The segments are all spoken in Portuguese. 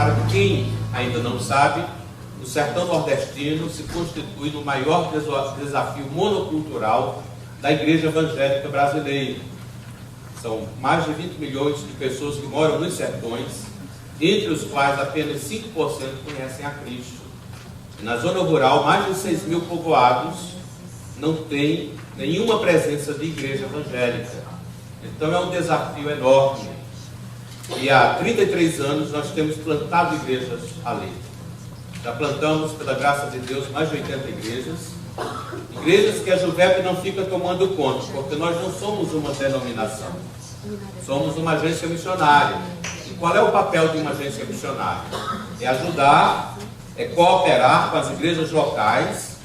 Para quem ainda não sabe, o sertão nordestino se constitui no maior desafio monocultural da Igreja Evangélica Brasileira. São mais de 20 milhões de pessoas que moram nos sertões, entre os quais apenas 5% conhecem a Cristo. E na zona rural, mais de 6 mil povoados não têm nenhuma presença de igreja evangélica. Então é um desafio enorme. E há 33 anos nós temos plantado igrejas ali. Já plantamos, pela graça de Deus, mais de 80 igrejas. Igrejas que a Juvep não fica tomando conta, porque nós não somos uma denominação. Somos uma agência missionária. E qual é o papel de uma agência missionária? É ajudar, é cooperar com as igrejas locais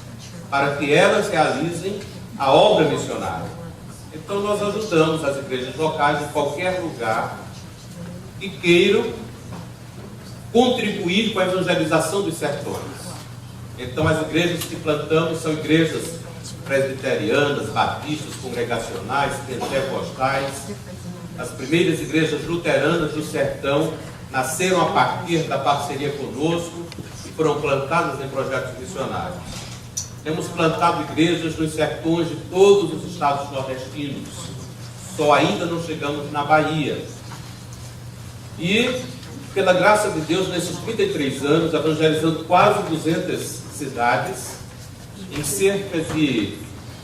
para que elas realizem a obra missionária. Então nós ajudamos as igrejas locais de qualquer lugar que queiram contribuir com a evangelização dos sertões. Então as igrejas que plantamos são igrejas presbiterianas, batistas, congregacionais, pentecostais. As primeiras igrejas luteranas do sertão nasceram a partir da parceria conosco e foram plantadas em projetos missionários. Temos plantado igrejas nos sertões de todos os estados nordestinos. Só ainda não chegamos na Bahia. E, pela graça de Deus, nesses 33 anos, evangelizando quase 200 cidades, em cerca de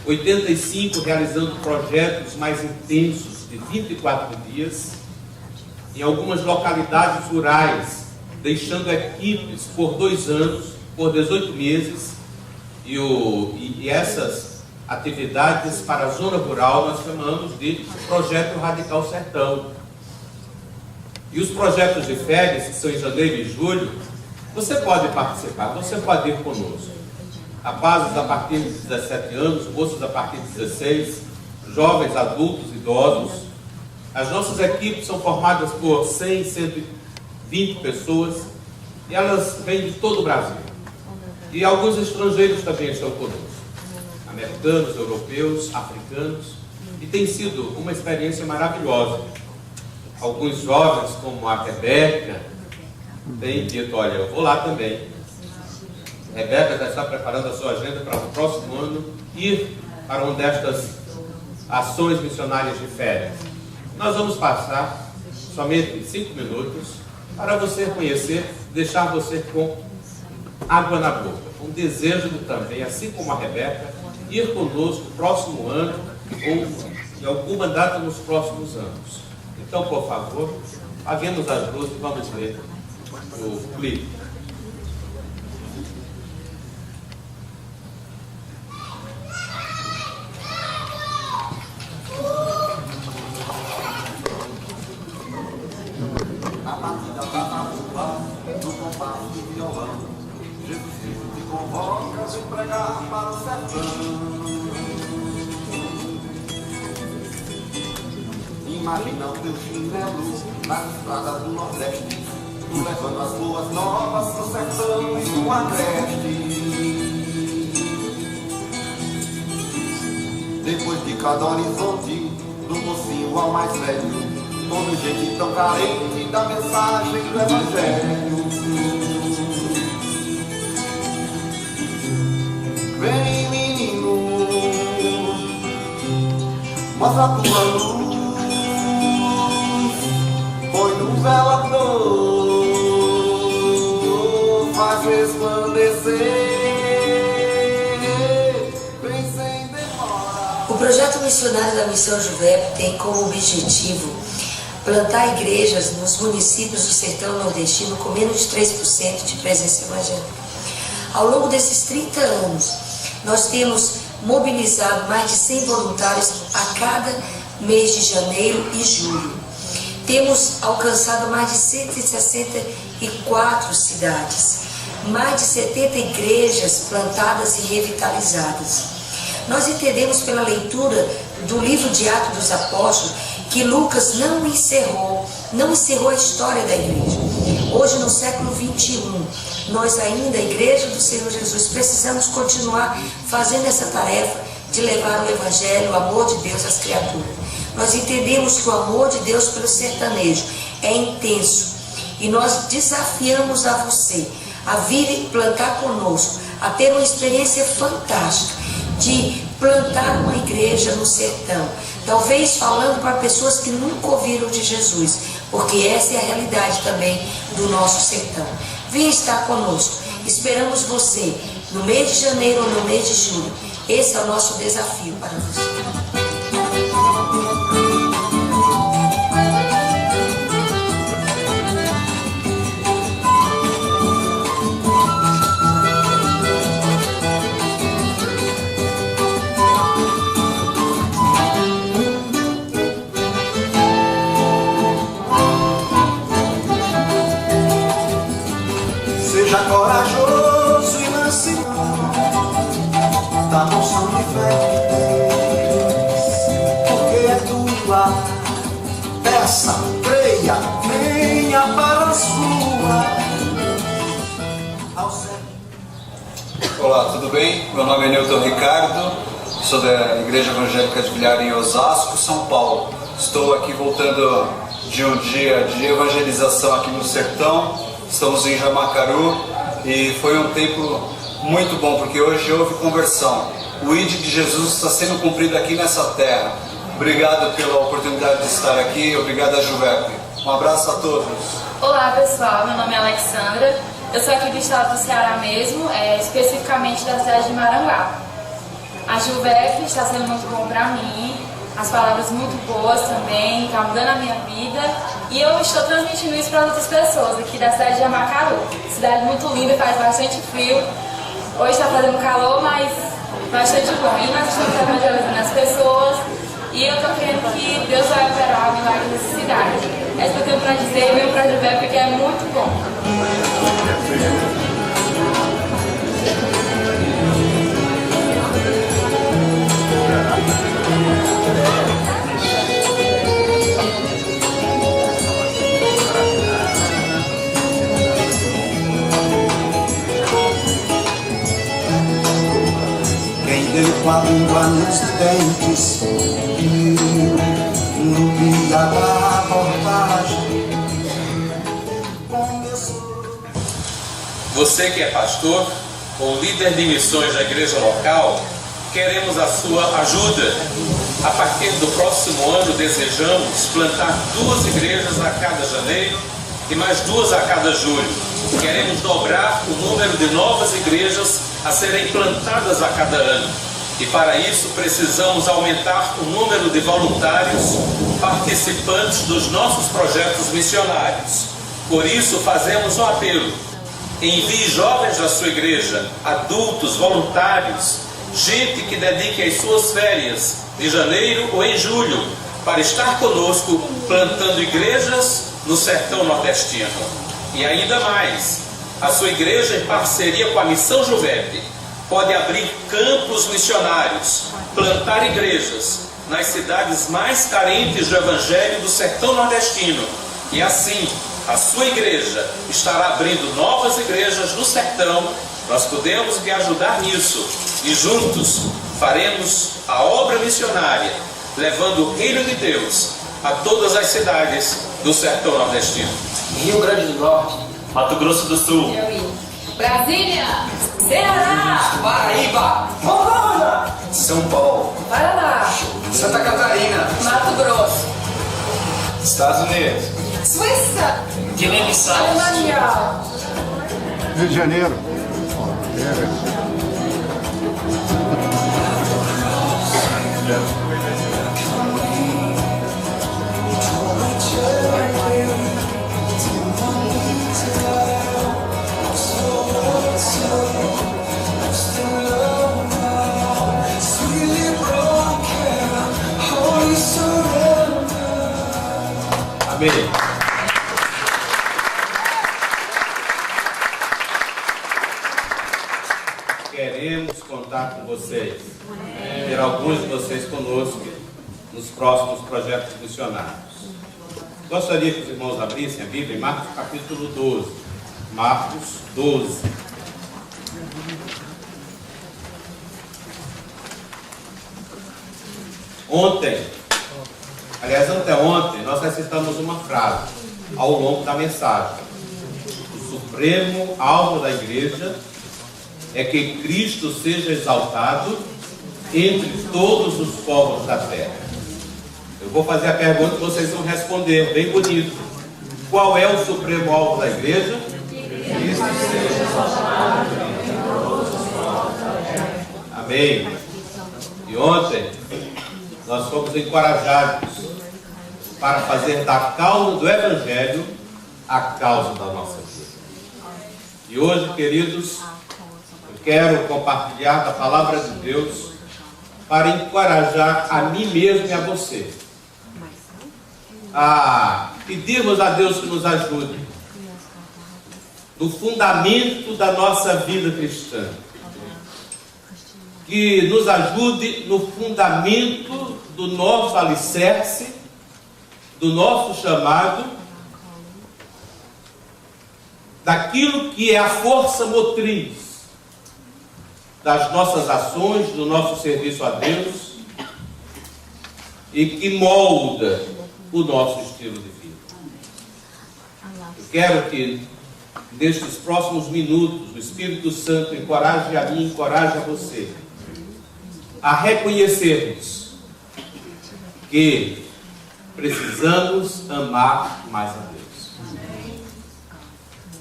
85 realizando projetos mais intensos de 24 dias, em algumas localidades rurais, deixando equipes por 2 anos, por 18 meses, e essas atividades para a zona rural nós chamamos de Projeto Radical Sertão. E os projetos de férias, que são em janeiro e julho, você pode participar, você pode ir conosco. Rapazes a partir de 17 anos, moços a partir de 16, jovens, adultos, idosos. As nossas equipes são formadas por 100, 120 pessoas, e elas vêm de todo o Brasil. E alguns estrangeiros também estão conosco, americanos, europeus, africanos, e tem sido uma experiência maravilhosa. Alguns jovens, como a Rebeca, têm dito, olha, eu vou lá também. A Rebeca já está preparando a sua agenda para o próximo ano ir para uma destas ações missionárias de férias. Nós vamos passar somente 5 minutos para você conhecer, deixar você com água na boca, com desejo de também, assim como a Rebeca, ir conosco no próximo ano ou em alguma data nos próximos anos. Então, por favor, apaguemos as luzes e vamos ler o clipe. A batida da rua, no compasso de violão, Jesus Cristo te convoca, vem pregar para o sertão. Imagina o teu chinelo nas estradas do Nordeste, tu levando as boas novas pro sertão e pro agreste. Depois de cada horizonte, do mocinho ao mais velho, toda gente tão carente da mensagem do Evangelho. Vem, menino, mostra a tua luz. Põe no velador, faz resplandecer, vem sem demora. O projeto missionário da Missão Juvep tem como objetivo plantar igrejas nos municípios do sertão nordestino com menos de 3% de presença evangélica. Ao longo desses 30 anos, nós temos mobilizado mais de 100 voluntários a cada mês de janeiro e julho. Temos alcançado mais de 164 cidades, mais de 70 igrejas plantadas e revitalizadas. Nós entendemos pela leitura do livro de Atos dos Apóstolos que Lucas não encerrou a história da igreja. Hoje, no século 21, nós ainda, a Igreja do Senhor Jesus, precisamos continuar fazendo essa tarefa de levar o Evangelho, o amor de Deus às criaturas. Nós entendemos que o amor de Deus pelo sertanejo é intenso E nós desafiamos a você a vir e plantar conosco, a ter uma experiência fantástica de plantar uma igreja no sertão, talvez falando para pessoas que nunca ouviram de Jesus, porque essa é a realidade também do nosso sertão. Venha estar conosco, esperamos você no mês de janeiro ou no mês de julho. Esse é o nosso desafio para você. Seja corajoso e lance mão da noção de fé que tens, porque é tua. Peça, creia, venha para a sua. Olá, tudo bem? Meu nome é Newton Ricardo, sou da Igreja Evangélica de Vilhar em Osasco, São Paulo. Estou aqui voltando de um dia de evangelização aqui no sertão. Estamos em Jamacaru e foi um tempo muito bom, porque hoje houve conversão. O ID de Jesus está sendo cumprido aqui nessa terra. Obrigado pela oportunidade de estar aqui, obrigado a Juvep. Um abraço a todos. Olá pessoal, meu nome é Alexandra, eu sou aqui do estado do Ceará mesmo, especificamente da cidade de Maranguá. A Juvep está sendo muito bom para mim, as palavras muito boas também, está mudando a minha vida. E eu estou transmitindo isso para outras pessoas aqui da cidade de Jamacaru. Cidade muito linda, faz bastante frio. Hoje está fazendo calor, mas bastante bom. E nós estamos evangelizando as pessoas. E eu estou crendo que Deus vai operar o milagre nessa cidade. É isso que eu tenho para dizer, venho para a Juvep, porque é muito bom. Com a língua nos dentes e no dia da abordagem começou. Você que é pastor ou líder de missões da igreja local, queremos a sua ajuda. A partir do próximo ano desejamos plantar 2 igrejas a cada janeiro e mais 2 a cada julho. Queremos dobrar o número de novas igrejas a serem plantadas a cada ano. E para isso precisamos aumentar o número de voluntários participantes dos nossos projetos missionários. Por isso fazemos um apelo: envie jovens da sua igreja, adultos, voluntários, gente que dedique as suas férias de janeiro ou em julho para estar conosco plantando igrejas no sertão nordestino. E ainda mais, a sua igreja, em parceria com a Missão Juvep, pode abrir campos missionários, plantar igrejas nas cidades mais carentes do Evangelho do sertão nordestino. E assim, a sua igreja estará abrindo novas igrejas no sertão. Nós podemos lhe ajudar nisso e juntos faremos a obra missionária, levando o reino de Deus a todas as cidades do sertão nordestino. Rio Grande do Norte, Mato Grosso do Sul, Brasília, Ceará, Paraíba, Rondônia, São Paulo, Paraná, Santa Catarina, Mato Grosso, Estados Unidos, Suíça, Guiné-Bissau, Alemanha, Rio de Janeiro. Amém. Queremos contar com vocês, ter alguns de vocês conosco nos próximos projetos missionários. Gostaria que os irmãos abrissem a Bíblia em Marcos capítulo 12. Marcos 12. Ontem, aliás, anteontem, nós recitamos uma frase ao longo da mensagem. supremo alvo da igreja é que Cristo seja exaltado entre todos os povos da terra. Eu vou fazer a pergunta e vocês vão responder bem bonito. Qual é o supremo alvo da igreja? Cristo seja exaltado entre todos os povos da terra. Amém. E ontem nós fomos encorajados para fazer da causa do Evangelho a causa da nossa vida. E hoje, queridos, eu quero compartilhar da palavra de Deus para encorajar a mim mesmo e a você. A pedirmos a Deus que nos ajude no fundamento da nossa vida cristã. Que nos ajude no fundamento do nosso alicerce, do nosso chamado, daquilo que é a força motriz das nossas ações, do nosso serviço a Deus e que molda o nosso estilo de vida. Eu quero que nestes próximos minutos o Espírito Santo encoraje a mim, encoraje a você a reconhecermos que precisamos amar mais a Deus.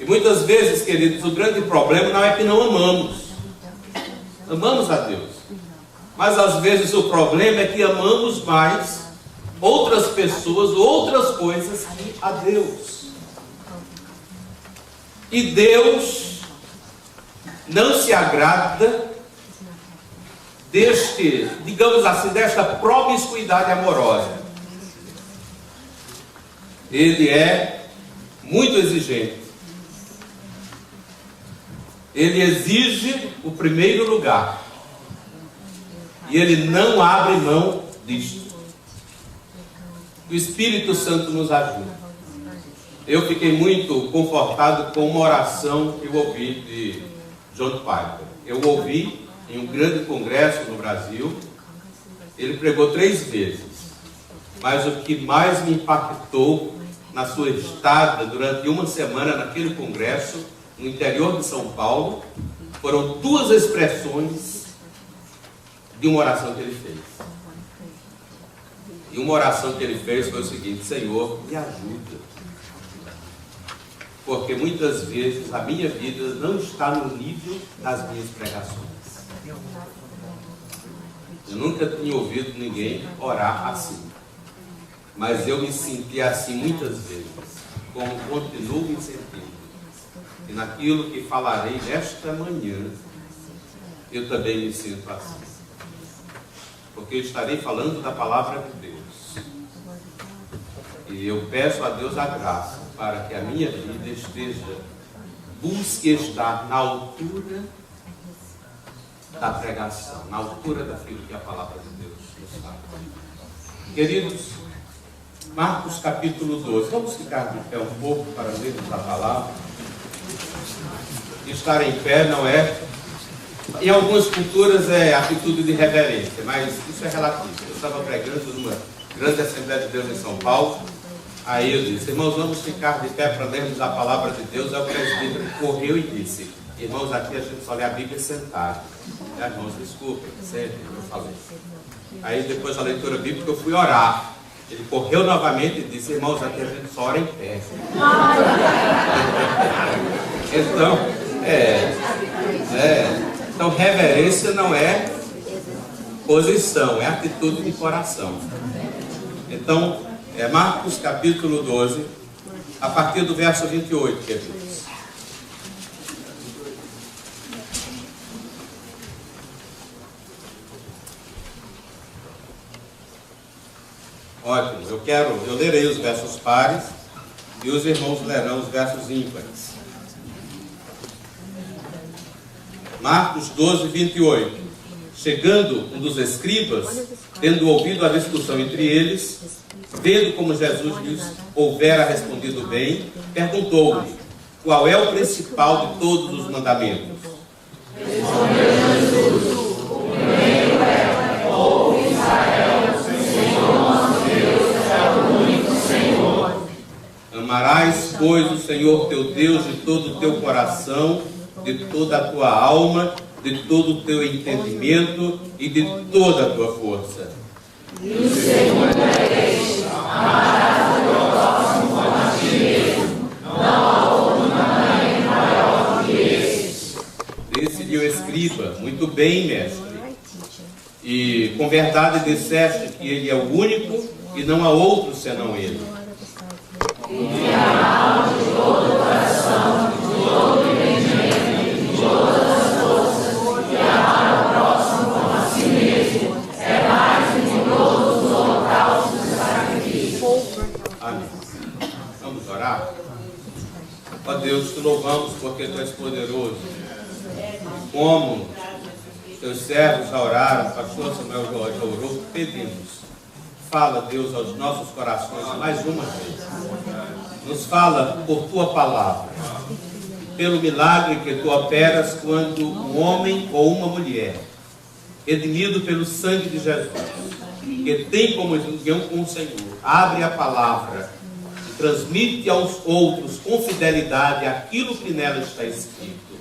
E muitas vezes, queridos, o grande problema não é que não amamos. Amamos a Deus. Mas às vezes o problema é que amamos mais outras pessoas, outras coisas que a Deus. E Deus não se agrada deste, digamos assim, desta promiscuidade amorosa. Ele é muito exigente. Ele exige o primeiro lugar. E ele não abre mão disto. O Espírito Santo nos ajuda. Eu fiquei muito confortado com uma oração que eu ouvi de John Piper. Eu ouvi em um grande congresso no Brasil. Ele pregou 3 vezes. Mas o que mais me impactou na sua estada durante uma semana naquele congresso, no interior de São Paulo, foram 2 expressões de uma oração que ele fez. E uma oração que ele fez foi o seguinte: Senhor, me ajuda. Porque muitas vezes a minha vida não está no nível das minhas pregações. Eu nunca tinha ouvido ninguém orar assim. Mas eu me senti assim muitas vezes, como continuo me sentindo. E naquilo que falarei nesta manhã, eu também me sinto assim. Porque eu estarei falando da palavra de Deus. E eu peço a Deus a graça para que a minha vida esteja, busque estar na altura da pregação, na altura daquilo que a palavra de Deus nos fala. Queridos, Marcos capítulo 12. Vamos ficar de pé um pouco para lermos a palavra. Estar em pé não é, em algumas culturas é atitude de reverência, mas isso é relativo. Eu estava pregando numa grande Assembleia de Deus em São Paulo. Aí eu disse: irmãos, vamos ficar de pé para lermos a palavra de Deus. Aí o presbítero correu e disse: irmãos, aqui a gente só lê a Bíblia sentado. Irmãos, desculpa, sempre eu falei. Aí depois da leitura bíblica eu fui orar. Ele correu novamente e disse: irmãos, aqui a gente só ora em pé. Então, então reverência não é posição, é atitude de coração. Então, Marcos capítulo 12, a partir do verso 28, queridos. Ótimo, eu lerei os versos pares e os irmãos lerão os versos ímpares. Marcos 12, 28. Chegando um dos escribas, tendo ouvido a discussão entre eles, vendo como Jesus lhes houvera respondido bem, perguntou-lhe: qual é o principal de todos os mandamentos? Respondeu Jesus: o primeiro é: ouve Israel, o Senhor nosso Deus é o único Senhor. Amarás, pois, o Senhor teu Deus de todo o teu coração, de toda a tua alma, de todo o teu entendimento e de toda a tua força. E o segundo é este: amarás o teu próximo como a ti mesmo. Não há outro mandamento maior que esse. Disse-lhe o escriba: muito bem, mestre. E com verdade disseste que ele é o único e não há outro senão ele. E amarás de todo o coração, de todo o entendimento, de todas as forças, e amar o próximo como a si mesmo, é mais do que todos os holocaustos e sacrifícios. Amém. Vamos orar? Ó Deus, te louvamos porque tu és poderoso. Como teus servos já oraram, o pastor Samuel já orou, pedimos. Fala, Deus, aos nossos corações mais uma vez. Nos fala por tua palavra, pelo milagre que tu operas quando um homem ou uma mulher, redimido pelo sangue de Jesus, que tem comunhão com o Senhor, abre a palavra e transmite aos outros com fidelidade aquilo que nela está escrito.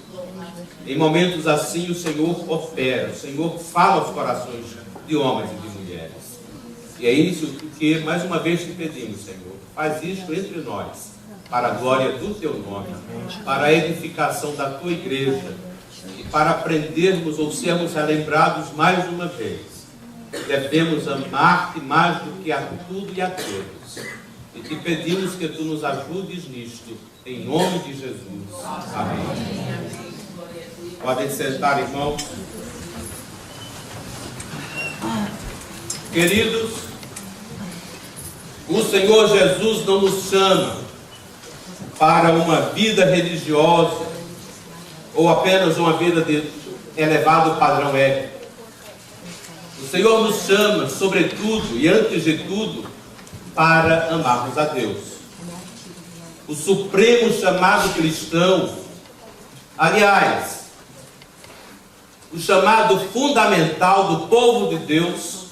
Em momentos assim o Senhor opera, o Senhor fala aos corações de homens e de mulheres. E é isso que mais uma vez te pedimos, Senhor. Faz isto entre nós, para a glória do teu nome, para a edificação da tua igreja e para aprendermos ou sermos relembrados mais uma vez. Devemos amar-te mais do que a tudo e a todos. E te pedimos que tu nos ajudes nisto, em nome de Jesus. Amém. Podem sentar, irmãos. Queridos, o Senhor Jesus não nos chama para uma vida religiosa ou apenas uma vida de elevado padrão ético. O Senhor nos chama, sobretudo e antes de tudo, para amarmos a Deus. O supremo chamado cristão, aliás, o chamado fundamental do povo de Deus,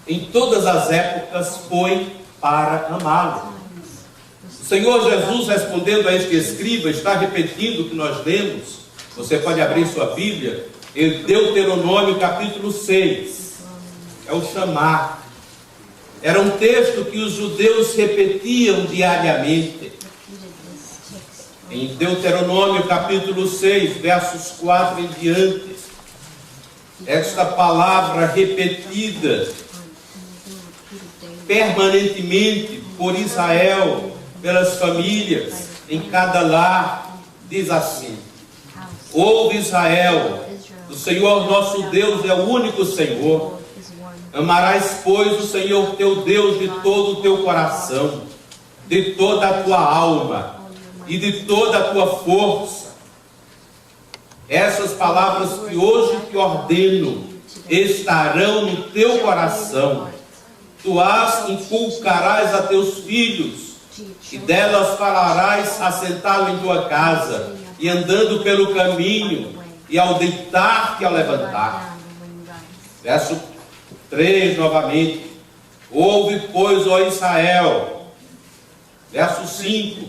em todas as épocas, foi para amá-lo. O Senhor Jesus, respondendo a este escriba, está repetindo o que nós lemos. Você pode abrir sua Bíblia, em Deuteronômio capítulo 6. É o chamar. Era um texto que os judeus repetiam diariamente. Em Deuteronômio capítulo 6, versos 4 em diante, esta palavra repetida permanentemente por Israel, pelas famílias, em cada lar, diz assim: ouve Israel, o Senhor nosso Deus é o único Senhor. Amarás, pois, o Senhor teu Deus de todo o teu coração, de toda a tua alma e de toda a tua força. Essas palavras que hoje te ordeno estarão no teu coração. Tu as inculcarás a teus filhos, e delas falarás assentado em tua casa, e andando pelo caminho, e ao deitar-te e ao levantar. Verso 3 novamente: ouve, pois, ó Israel. Verso 5: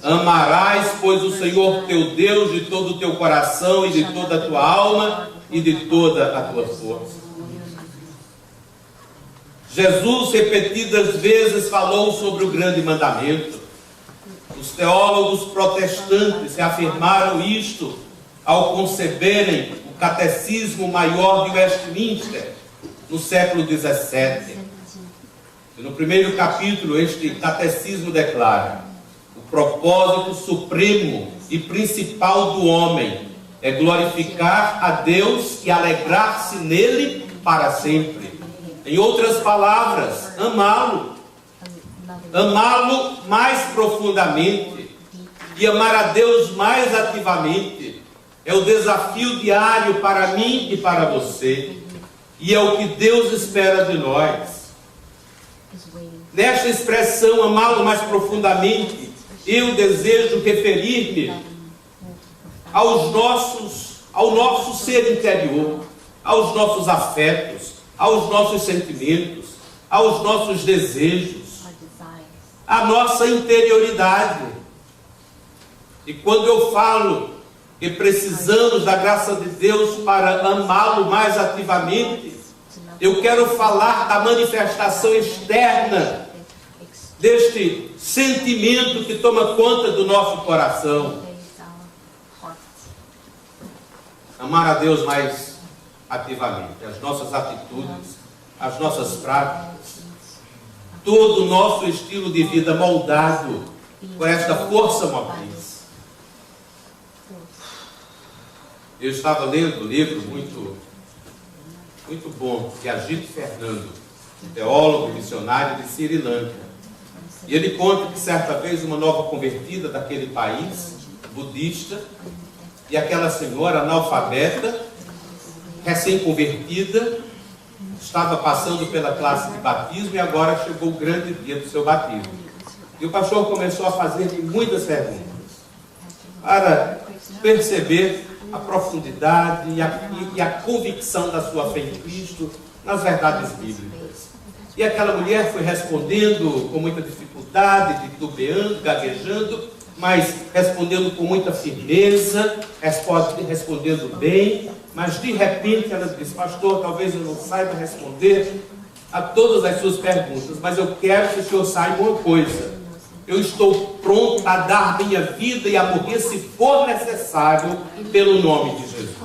amarás, pois, o Senhor teu Deus de todo o teu coração e de toda a tua alma e de toda a tua força. Jesus repetidas vezes falou sobre o grande mandamento. Os teólogos protestantes reafirmaram isto ao conceberem o Catecismo Maior de Westminster no século XVII. E no primeiro capítulo este catecismo declara: o propósito supremo e principal do homem é glorificar a Deus e alegrar-se nele para sempre. Em outras palavras, amá-lo. Amá-lo mais profundamente e amar a Deus mais ativamente é o desafio diário para mim e para você. E é o que Deus espera de nós. Nesta expressão, amá-lo mais profundamente, eu desejo referir-me ao nosso ser interior, aos nossos afetos, aos nossos sentimentos, aos nossos desejos, a nossa interioridade. E quando eu falo que precisamos da graça de Deus para amá-lo mais ativamente, eu quero falar da manifestação externa deste sentimento que toma conta do nosso coração. Amar a Deus mais ativamente, as nossas atitudes, as nossas práticas, todo o nosso estilo de vida moldado por esta força motriz. Eu estava lendo um livro muito bom, de Agito Fernando, teólogo e missionário de Sri Lanka. E ele conta que certa vez uma nova convertida daquele país, budista, e aquela senhora analfabeta, recém-convertida, estava passando pela classe de batismo e agora chegou o grande dia do seu batismo. E o pastor começou a fazer-lhe muitas perguntas para perceber a profundidade e a convicção da sua fé em Cristo nas verdades bíblicas. E aquela mulher foi respondendo com muita dificuldade, titubeando, gaguejando, mas respondendo com muita firmeza, respondendo bem. Mas de repente ela disse: pastor, talvez eu não saiba responder a todas as suas perguntas, mas eu quero que o senhor saiba uma coisa: eu estou pronto a dar minha vida e a morrer, se for necessário, pelo nome de Jesus.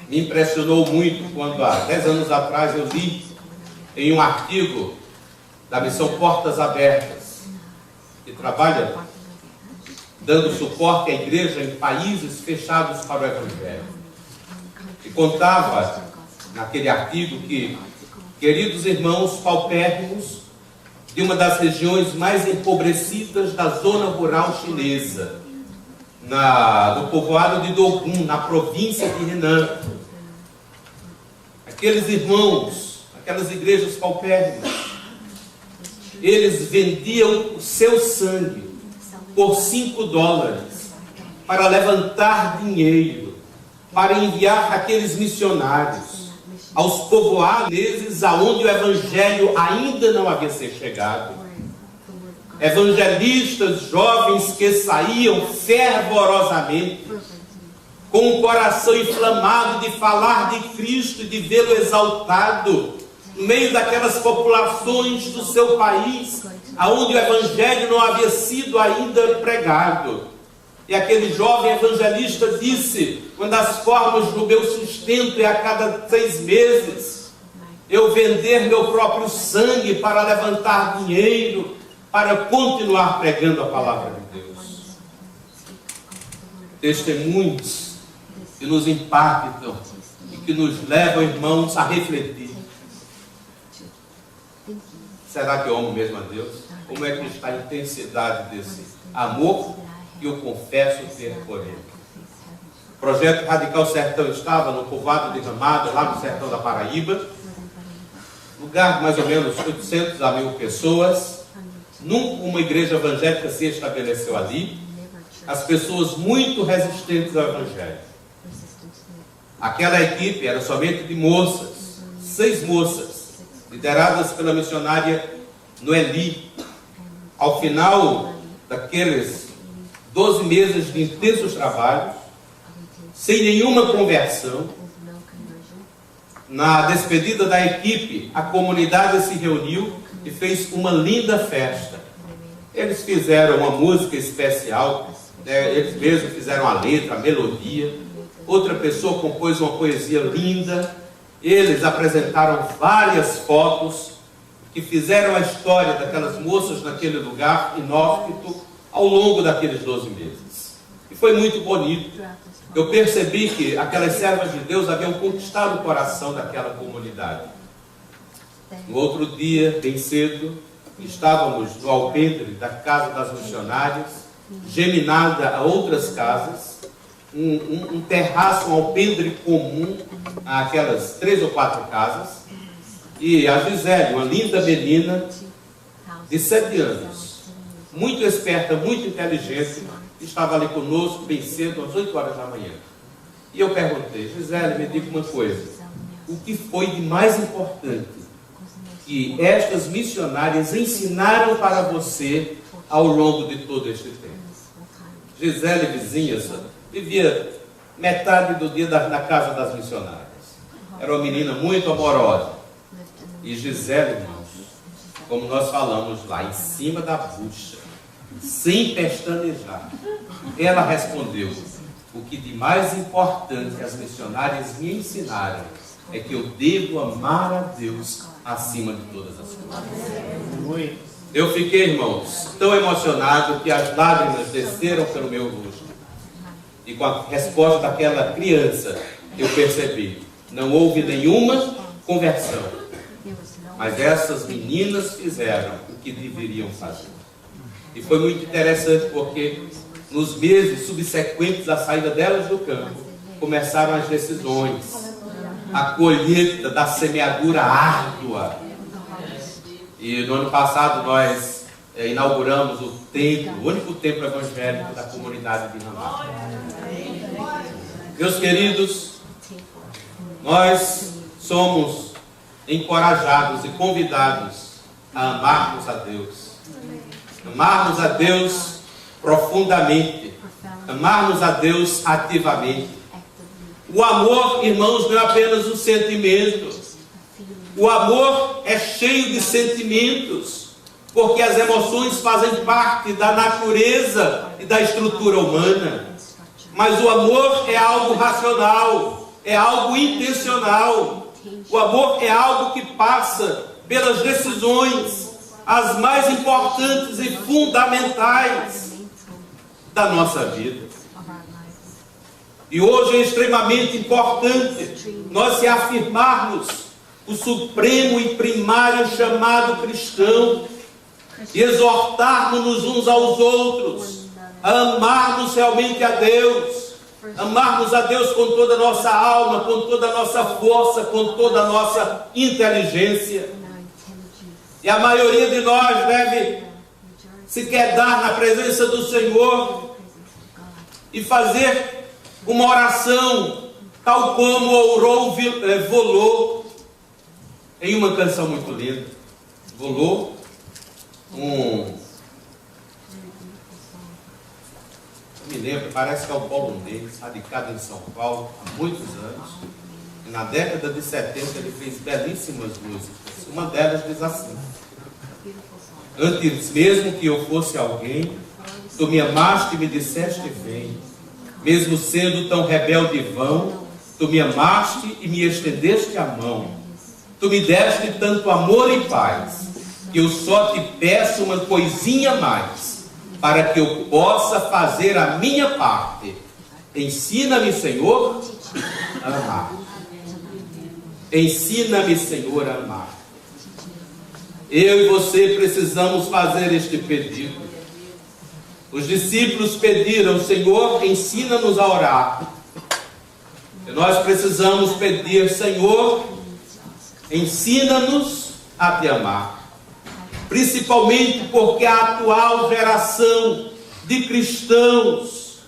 Me impressionou muito quando há 10 anos atrás eu li em um artigo da Missão Portas Abertas, que trabalha dando suporte à igreja em países fechados para o Evangelho. E contava naquele artigo que, queridos irmãos paupérrimos de uma das regiões mais empobrecidas da zona rural chinesa, do povoado de Dogun, na província de Henan, aqueles irmãos, aquelas igrejas paupérrimas, eles vendiam o seu sangue por $5 para levantar dinheiro, para enviar aqueles missionários aos povoados aonde o evangelho ainda não havia sido chegado. Evangelistas jovens que saíam fervorosamente, com o coração inflamado de falar de Cristo e de vê-lo exaltado no meio daquelas populações do seu país, aonde o evangelho não havia sido ainda pregado. E aquele jovem evangelista disse: uma das formas do meu sustento é a cada 6 meses eu vender meu próprio sangue para levantar dinheiro, para continuar pregando a palavra de Deus. Testemunhos que nos impactam e que nos levam, irmãos, a refletir. Será que eu amo mesmo a Deus? Como é que está a intensidade desse amor que eu confesso ter por Ele? O Projeto Radical Sertão estava no povoado de Ramada, lá no sertão da Paraíba, lugar de mais ou menos 800 a 1000 pessoas. Nunca uma igreja evangélica se estabeleceu ali. As pessoas muito resistentes ao evangelho. Aquela equipe era somente de moças, 6 moças, lideradas pela missionária Noeli. Ao final daqueles 12 meses de intensos trabalhos, sem nenhuma conversão, na despedida da equipe, a comunidade se reuniu e fez uma linda festa. Eles fizeram uma música especial, eles mesmos fizeram a letra, a melodia. Outra pessoa compôs uma poesia linda. Eles apresentaram várias fotos que fizeram a história daquelas moças naquele lugar inóspito ao longo daqueles 12 meses. E foi muito bonito. Eu percebi que aquelas servas de Deus haviam conquistado o coração daquela comunidade. No outro dia, bem cedo, estávamos no alpendre da casa das missionárias, geminada a outras casas, um terraço, um alpendre comum àquelas 3 ou 4 casas. E a Gisele, uma linda menina de 7 anos, muito esperta, muito inteligente, estava ali conosco bem cedo, às 8 horas da manhã. E eu perguntei: Gisele, me diga uma coisa, o que foi de mais importante que estas missionárias ensinaram para você ao longo de todo este tempo? Gisele Vizinhas vivia metade do dia na casa das missionárias. Era uma menina muito amorosa. E Gisele, irmãos, como nós falamos lá, em cima da bucha, sem pestanejar, ela respondeu: o que de mais importante as missionárias me ensinaram é que eu devo amar a Deus acima de todas as coisas. Eu fiquei, irmãos, tão emocionado que as lágrimas desceram pelo meu rosto. E com a resposta daquela criança, eu percebi, não houve nenhuma conversão. Mas essas meninas fizeram o que deveriam fazer. E foi muito interessante porque nos meses subsequentes à saída delas do campo, começaram as decisões, a colheita da semeadura árdua. E no ano passado nós inauguramos o templo, o único templo evangélico da comunidade de Dinamarca. Meus queridos, nós somos encorajados e convidados a amarmos a Deus. Amarmos a Deus profundamente. Amarmos a Deus ativamente. O amor, irmãos, não é apenas um sentimento. O amor é cheio de sentimentos, porque as emoções fazem parte da natureza e da estrutura humana. Mas o amor é algo racional, é algo intencional. O amor é algo que passa pelas decisões, as mais importantes e fundamentais da nossa vida. E hoje é extremamente importante nós se afirmarmos o supremo e primário chamado cristão e exortarmos-nos uns aos outros a amarmos realmente a Deus, amarmos a Deus com toda a nossa alma, com toda a nossa força, com toda a nossa inteligência. E a maioria de nós deve se quedar na presença do Senhor e fazer uma oração tal como orou Volô em uma canção muito linda. Volô, eu me lembro, parece que é o polonês, radicado em São Paulo há muitos anos. E na década de 70 ele fez belíssimas músicas. Uma delas diz assim: antes mesmo que eu fosse alguém, tu me amaste e me disseste vem. Mesmo sendo tão rebelde e vão, tu me amaste e me estendeste a mão. Tu me deste tanto amor e paz, que eu só te peço uma coisinha mais, para que eu possa fazer a minha parte. Ensina-me, Senhor, a amar. Ensina-me, Senhor, a amar. Eu e você precisamos fazer este pedido. Os discípulos pediram: Senhor, ensina-nos a orar. E nós precisamos pedir: Senhor, ensina-nos a te amar. Principalmente porque a atual geração de cristãos,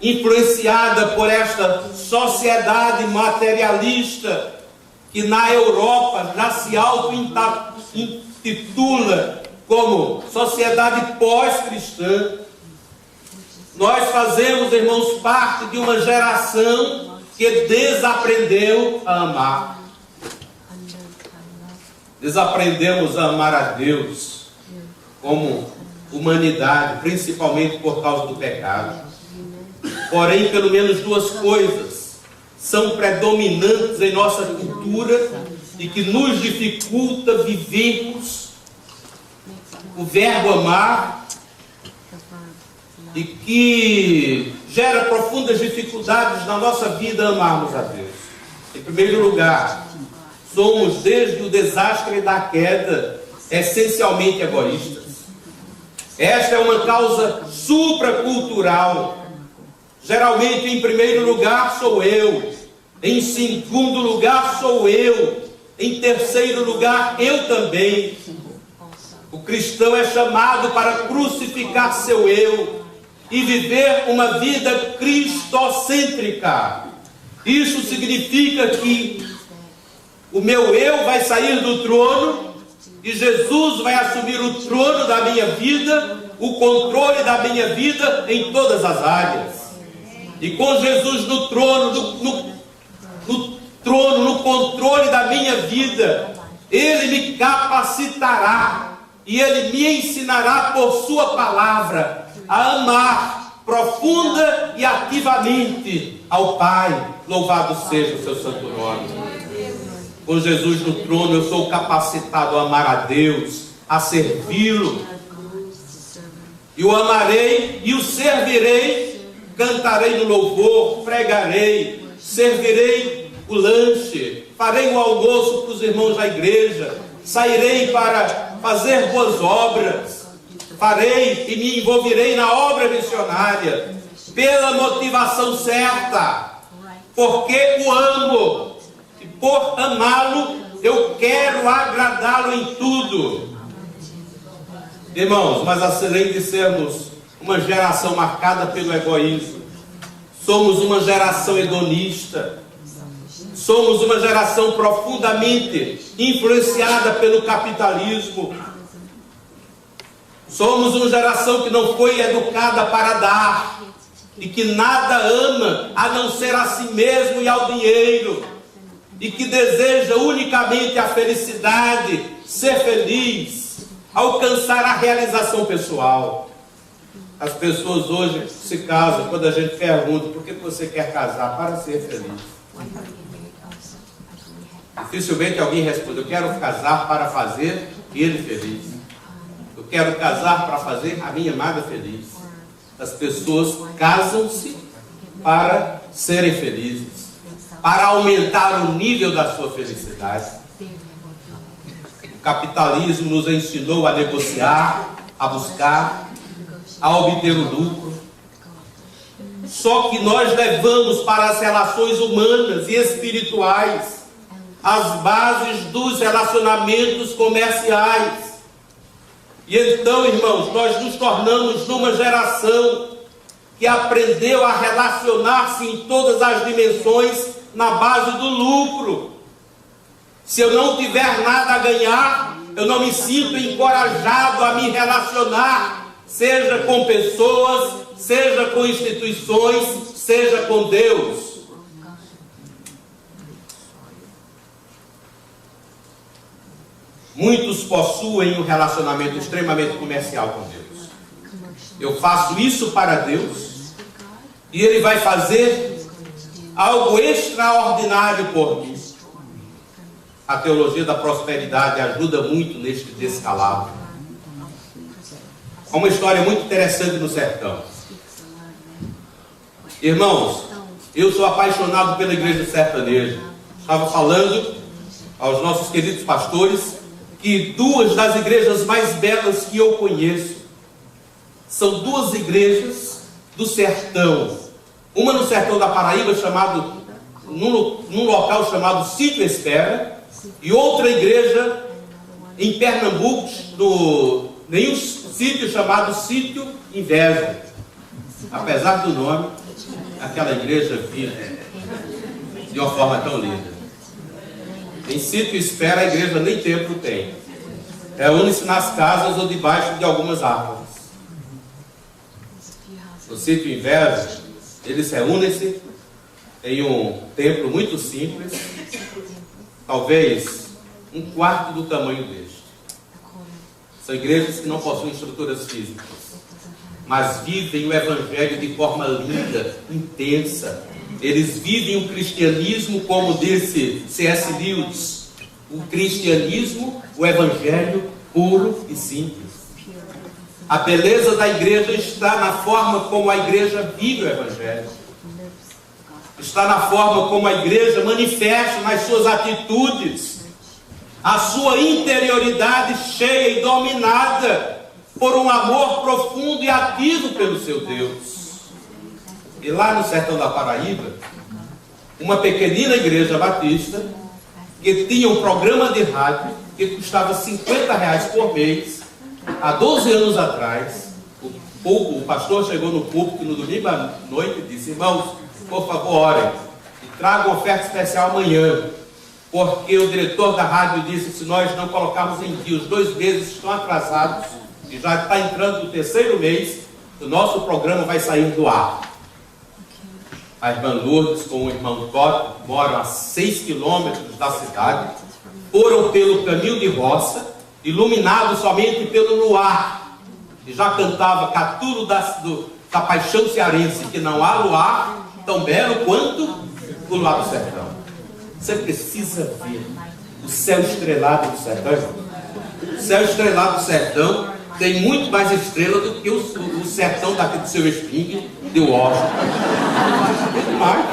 influenciada por esta sociedade materialista, que na Europa já se auto-intitula como sociedade pós-cristã, nós fazemos, irmãos, parte de uma geração que desaprendeu a amar. Desaprendemos a amar a Deus como humanidade, principalmente por causa do pecado. Porém, pelo menos duas coisas são predominantes em nossa cultura e que nos dificulta vivermos o verbo amar e que gera profundas dificuldades na nossa vida amarmos a Deus. Em primeiro lugar, somos desde o desastre da queda essencialmente egoístas. Esta é uma causa supracultural. Geralmente, em primeiro lugar, sou eu. Em segundo lugar, sou eu. Em terceiro lugar, eu também. O cristão é chamado para crucificar seu eu e viver uma vida cristocêntrica. Isso significa que O meu eu vai sair do trono e Jesus vai assumir o trono da minha vida, o controle da minha vida em todas as áreas. E com Jesus no trono, no controle da minha vida, Ele me capacitará e Ele me ensinará por sua palavra a amar profunda e ativamente ao Pai. Louvado seja o seu santo nome. Com Jesus no trono, eu sou capacitado a amar a Deus, a servi-lo. E o amarei e o servirei, cantarei no louvor, pregarei, servirei o lanche, farei o almoço para os irmãos da igreja, sairei para fazer boas obras, farei e me envolverei na obra missionária, pela motivação certa, porque o amo, e por amá-lo, eu quero agradá-lo em tudo. Irmãos, mas além de sermos uma geração marcada pelo egoísmo, somos uma geração hedonista, somos uma geração profundamente influenciada pelo capitalismo, somos uma geração que não foi educada para dar, e que nada ama a não ser a si mesmo e ao dinheiro, e que deseja unicamente a felicidade, ser feliz, alcançar a realização pessoal. As pessoas hoje se casam, quando a gente pergunta por que você quer casar? Para ser feliz. Dificilmente alguém responde: eu quero casar para fazer ele feliz. Eu quero casar para fazer a minha amada feliz. As pessoas casam-se para serem felizes, para aumentar o nível da sua felicidade. O capitalismo nos ensinou a negociar, a buscar, a obter o lucro. Só que nós levamos para as relações humanas e espirituais as bases dos relacionamentos comerciais. E então, irmãos, nós nos tornamos numa geração que aprendeu a relacionar-se em todas as dimensões na base do lucro. Se eu não tiver nada a ganhar, eu não me sinto encorajado a me relacionar, seja com pessoas, seja com instituições, seja com Deus. Muitos possuem um relacionamento extremamente comercial com Deus. Eu faço isso para Deus e Ele vai fazer algo extraordinário por mim. A teologia da prosperidade ajuda muito neste descalabro. Há uma história muito interessante no sertão. Irmãos, eu sou apaixonado pela igreja sertaneja. Estava falando aos nossos queridos pastores que duas das igrejas mais belas que eu conheço são duas igrejas do sertão. Uma no sertão da Paraíba, num local chamado Sítio Espera, e outra igreja em Pernambuco, em um sítio chamado Sítio Inveja. Apesar do nome, aquela igreja vive de uma forma tão linda. Em Sítio Espera, a igreja nem templo tem. Reúne-se nas casas ou debaixo de algumas árvores. No Sítio Inveja, eles reúnem-se em um templo muito simples, talvez um quarto do tamanho deste. São igrejas que não possuem estruturas físicas, mas vivem o evangelho de forma linda, intensa. Eles vivem o cristianismo, como disse C.S. Lewis, o cristianismo, o evangelho puro e simples. A beleza da igreja está na forma como a igreja vive o evangelho. Está na forma como a igreja manifesta nas suas atitudes a sua interioridade cheia e dominada por um amor profundo e ativo pelo seu Deus. E lá no sertão da Paraíba, uma pequenina igreja batista, que tinha um programa de rádio que custava R$50 por mês, há 12 anos atrás, o pastor chegou no púlpito no domingo à noite e disse: irmãos, por favor, orem e tragam oferta especial amanhã. porque o diretor da rádio disse que se nós não colocarmos em dia, os 2 meses estão atrasados, e já está entrando no 3º mês, o nosso programa vai sair do ar. A irmã Lourdes com o irmão Toto moram a 6 quilômetros da cidade, foram pelo caminho de roça, iluminados somente pelo luar, e já cantava Catulo da paixão cearense, que não há luar tão belo quanto o luar do sertão. Você precisa ver o céu estrelado do sertão, irmão. O céu estrelado do sertão tem muito mais estrela do que o sertão daqui do seu Espinho, de Washington. Tem mais.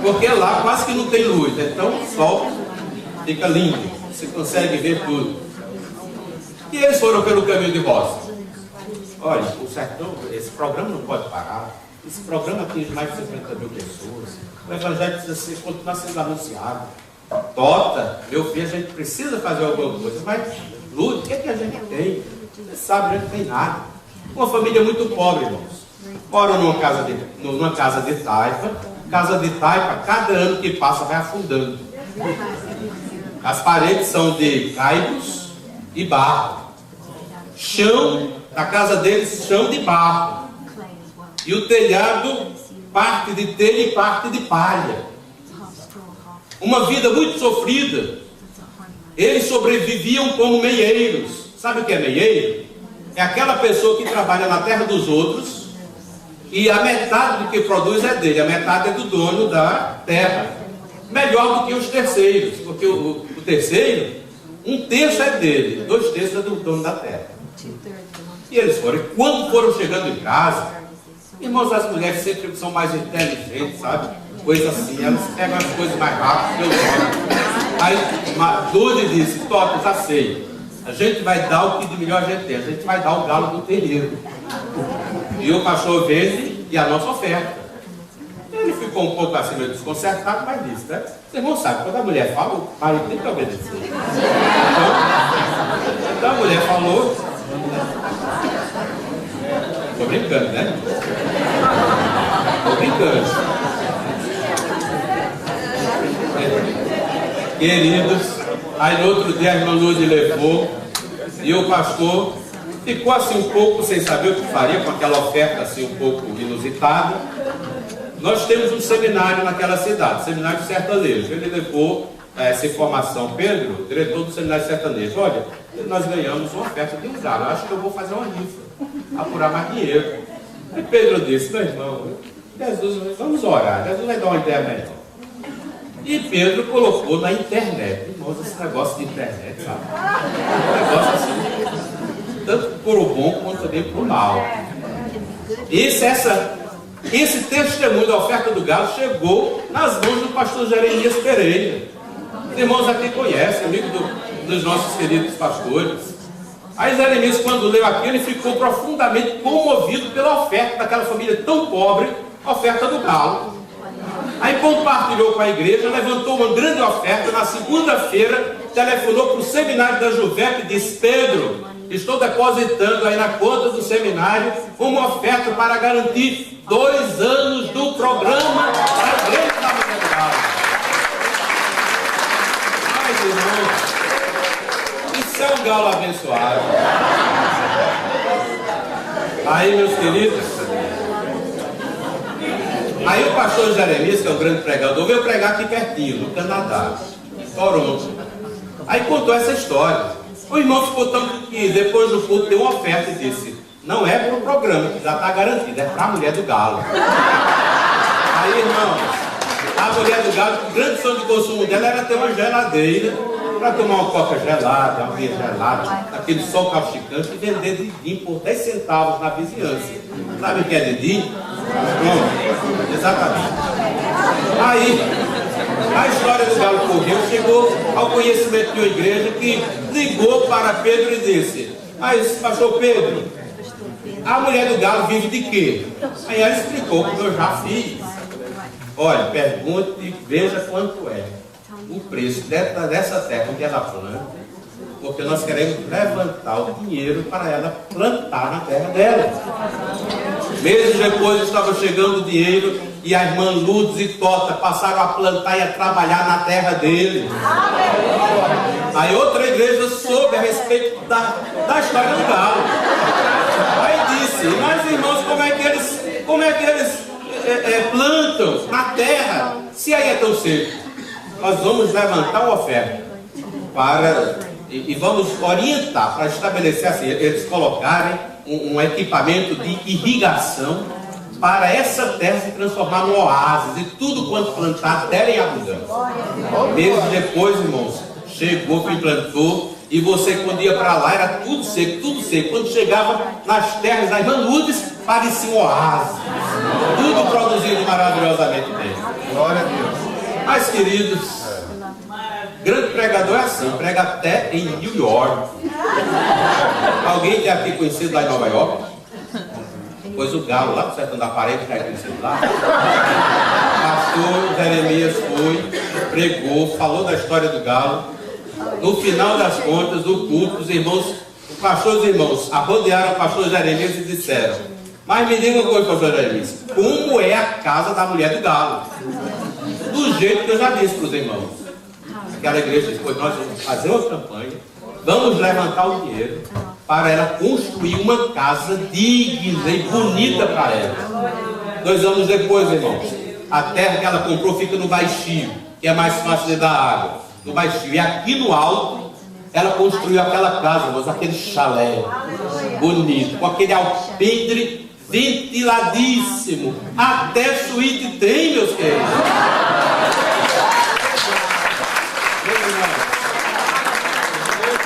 Porque lá quase que não tem luz, então o sol fica lindo, você consegue ver tudo. E eles foram pelo caminho de roça. Olha, o sertão, esse programa não pode parar. Esse programa atinge mais de 50 mil pessoas. O evangelho precisa continuar sendo anunciado. Tota, meu filho, a gente precisa fazer alguma coisa, mas Lúcio, o que é que a gente tem? Você sabe, a gente não tem nada. Uma família muito pobre, irmãos. Moram numa casa de taipa. Casa de taipa, cada ano que passa vai afundando. As paredes são de caibros e barro. Chão da casa deles, chão de barro. E o telhado, parte de telha e parte de palha. Uma vida muito sofrida. Eles sobreviviam como meieiros. Sabe o que é meieiro? É aquela pessoa que trabalha na terra dos outros e a metade do que produz é dele, a metade é do dono da terra. Melhor do que os terceiros, porque o terceiro, 1/3 é dele, 2/3 é do dono da terra. E eles foram, e quando foram chegando em casa, irmãos, as mulheres sempre são mais inteligentes, sabe? Coisa assim, elas pegam as coisas mais rápido que eu gosto. Aí Dude disse, Toto, já sei, a gente vai dar o que de melhor a gente tem, a gente vai dar o galo do terreiro. E o pastor vende e a nossa oferta. Ele ficou um pouco assim, meio desconcertado, mas disse, né? Vocês não sabem, quando a mulher fala, o marido tem que obedecer. Então a mulher falou. Estou brincando, né? Estou brincando. Queridos, aí no outro dia a irmã Lourdes levou e o pastor ficou assim um pouco sem saber o que faria com aquela oferta assim um pouco inusitada. Nós temos um seminário naquela cidade, seminário sertanejo. Ele levou essa informação, Pedro, diretor do seminário sertanejo. Olha, nós ganhamos uma oferta de um galo, acho que eu vou fazer uma rifa, apurar mais dinheiro. Aí Pedro disse, meu irmão, Jesus, vamos orar, Jesus vai dar uma ideia melhor. E Pedro colocou na internet. Irmãos, esse negócio de internet, sabe? Um negócio assim, tanto por o bom quanto também por o mal. Esse testemunho da oferta do galo chegou nas mãos do pastor Jeremias Pereira. Os irmãos aqui conhecem, amigo dos nossos queridos pastores. Aí Jeremias, quando leu aquilo, ele ficou profundamente comovido pela oferta daquela família tão pobre, a oferta do galo. Aí compartilhou com a igreja, levantou uma grande oferta. Na segunda-feira, telefonou para o seminário da Juvep e disse, Pedro, estou depositando aí na conta do seminário uma oferta para garantir 2 anos do programa da Igreja da Maternidade. Mas, irmãos, isso é um galo abençoado. Aí, meus queridos, aí o pastor Jeremias, que é um grande pregador, veio pregar aqui pertinho, no Canadá, Toronto. Aí contou essa história. O irmão ficou tão que depois do culto deu uma oferta e disse, não é para o programa, que já está garantido, é para a mulher do galo. Aí, irmão, a mulher do galo, o grande sonho de consumo dela era ter uma geladeira para tomar uma coca gelada, uma vinha gelada, aquele sol causticante, e vender Didim por 10 centavos na vizinhança. Sabe o que é Didim? Pronto, exatamente. Aí, a história do galo correu, chegou ao conhecimento de uma igreja que ligou para Pedro e disse, pastor Pedro, a mulher do galo vive de quê? Aí ela explicou, como eu já fiz. Olha, pergunte e veja quanto é o preço dessa terra que ela planta, porque nós queremos levantar o dinheiro para ela plantar na terra dela. Meses depois estava chegando o dinheiro e a irmã Lourdes e Tota passaram a plantar e a trabalhar na terra dele. Aí outra igreja soube a respeito da história do galo. Aí disse: mas irmãos, como é que eles plantam na terra, se aí é tão cedo? Nós vamos levantar uma oferta e vamos orientar para estabelecer assim, eles colocarem um equipamento de irrigação para essa terra se transformar num oásis e tudo quanto plantar terem abundância. Meses depois, irmãos, chegou, plantou, e você quando ia para lá era tudo seco, tudo seco. Quando chegava nas terras das irmã Lourdes, parecia um oásis, tudo produzido maravilhosamente bem. Glória a Deus. Mas queridos, grande pregador é assim, prega até em New York. Alguém tem aqui conhecido lá em Nova York? Pois o galo lá do sertão da parede já é conhecido lá. Pastor Jeremias foi, pregou, falou da história do galo. No final das contas, do culto, os irmãos, o pastor e os irmãos arrodearam o pastor Jeremias e disseram: mas me diga uma coisa, pastor Jeremias, como é a casa da mulher do galo? Do jeito que eu já disse para os irmãos. Aquela igreja disse: pois nós vamos fazer uma campanha, vamos levantar o dinheiro para ela construir uma casa digna e bonita para ela. 2 anos depois, irmãos, a terra que ela comprou fica no baixio, que é mais fácil de dar água. No baixio. E aqui no alto, ela construiu aquela casa, mas aquele chalé bonito, com aquele alpendre ventiladíssimo. Até suíte tem, meus queridos.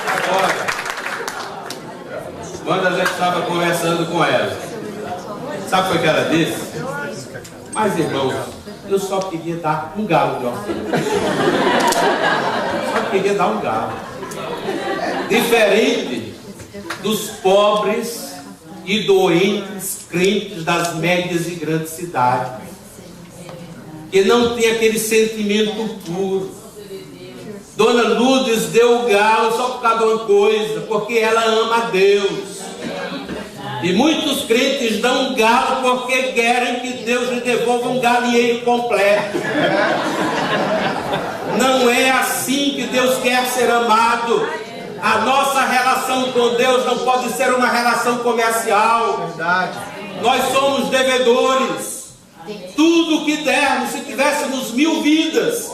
Agora, quando a gente estava conversando com ela, sabe o que ela disse? Mas, irmãos, eu só queria dar um galo de oferta. Só queria dar um galo. Diferente dos pobres e doentes crentes das médias e grandes cidades, que não tem aquele sentimento puro. Dona Lourdes deu o galo só por causa de uma coisa, porque ela ama a Deus. E muitos crentes dão um galo porque querem que Deus lhe devolva um galinheiro completo. Não é assim que Deus quer ser amado. A nossa relação com Deus não pode ser uma relação comercial. Verdade. Nós somos devedores. Tudo que dermos, se tivéssemos 1000 vidas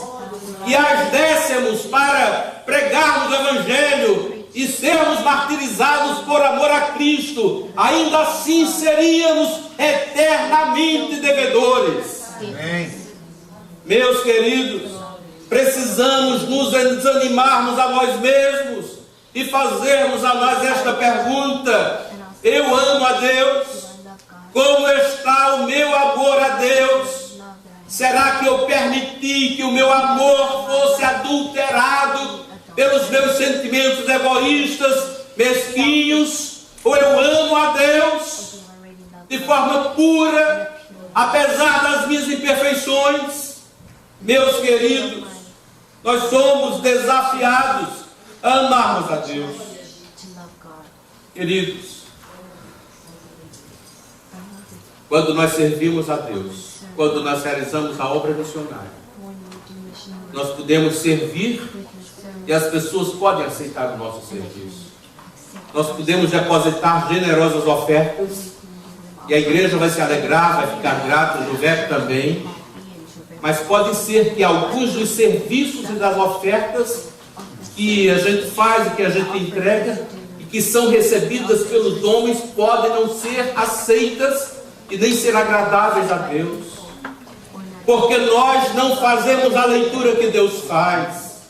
e as dessemos para pregarmos o Evangelho e sermos martirizados por amor a Cristo, ainda assim seríamos eternamente devedores. Amém. Meus queridos, precisamos nos desanimarmos a nós mesmos e fazermos a nós esta pergunta: eu amo a Deus? Como está o meu amor a Deus? Será que eu permiti que o meu amor fosse adulterado pelos meus sentimentos egoístas, mesquinhos? Ou eu amo a Deus de forma pura, apesar das minhas imperfeições? Meus queridos, nós somos desafiados a amarmos a Deus. Queridos, quando nós servimos a Deus, quando nós realizamos a obra missionária, nós podemos servir e as pessoas podem aceitar o nosso serviço. Nós podemos depositar generosas ofertas e a igreja vai se alegrar, vai ficar grata, o Juvec também. Mas pode ser que alguns dos serviços e das ofertas que a gente faz e que a gente entrega e que são recebidas pelos homens podem não ser aceitas e nem ser agradáveis a Deus, porque nós não fazemos a leitura que Deus faz.